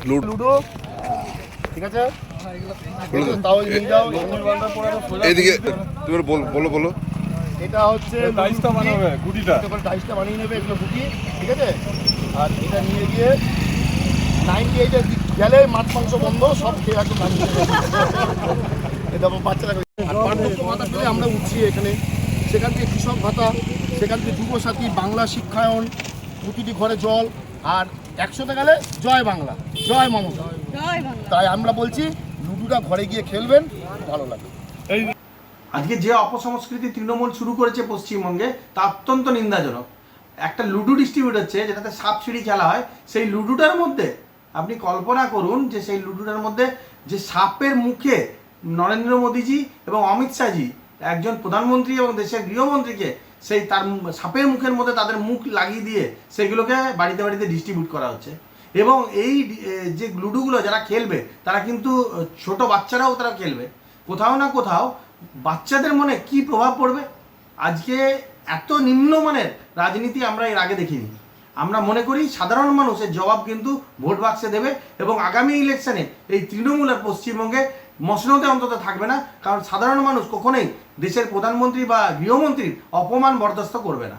Ludo ঠিক আছে, তাও নিয়ে যাও। এইদিকে তুমি বলো বলো। এটা হচ্ছে ডাইসটা বানাবে, গুটিটা ডাইসটা বানিয়ে নেবে, এগুলো গুটি ঠিক আছে। আর এটা নিয়ে গিয়ে 98-এ গেলে মাছ মাংস বন্ধ, সব খেয়ে একদম বানিয়ে নেবে। এটা বাচ্চারা ভাতা পেলে আমরা উঠছি এখানে, সেখান থেকে কৃষক ভাতা, সেখান থেকে যুবসাথী, বাংলা শিক্ষায়ন, প্রতিটি ঘরে জল, আর 100তে গেলে জয় বাংলা, জয় মমতা। তাই আমরা বলছি লুডোটা ঘরে গিয়ে খেলবেন, ভালো লাগবে। আজকে যে অপসংস্কৃতি তৃণমূল শুরু করেছে পশ্চিমবঙ্গে তা অত্যন্ত নিন্দাজনক। একটা লুডো ডিস্ট্রিবিউট হচ্ছে যেটাতে সাপ সিঁড়ি খেলা হয়, সেই লুডোটার মধ্যে আপনি কল্পনা করুন যে সেই লুডোটার মধ্যে যে সাপের মুখে নরেন্দ্র মোদীজি এবং অমিত শাহজি, একজন প্রধানমন্ত্রী এবং দেশের গৃহমন্ত্রীকে, সেই তার সাপের মুখের মধ্যে তাদের মুখ লাগিয়ে দিয়ে সেগুলোকে বাড়িতে বাড়িতে ডিস্ট্রিবিউট করা হচ্ছে। এবং এই যে লুডোগুলো যারা খেলবে তারা কিন্তু ছোট বাচ্চারাও তারা খেলবে। কোথাও না কোথাও বাচ্চাদের মনে কি প্রভাব পড়বে? আজকে এত নিম্নমানের রাজনীতি আমরা এর আগে দেখিনি। আমরা মনে করি সাধারণ মানুষের জবাব কিন্তু ভোট বাক্সে দেবে, এবং আগামী ইলেকশনে এই তৃণমূল আর পশ্চিমবঙ্গে মসনদে অন্তত থাকবে না, কারণ সাধারণ মানুষ কখনোই দেশের প্রধানমন্ত্রী বা গৃহমন্ত্রীর অপমান বরদাস্ত করবে না।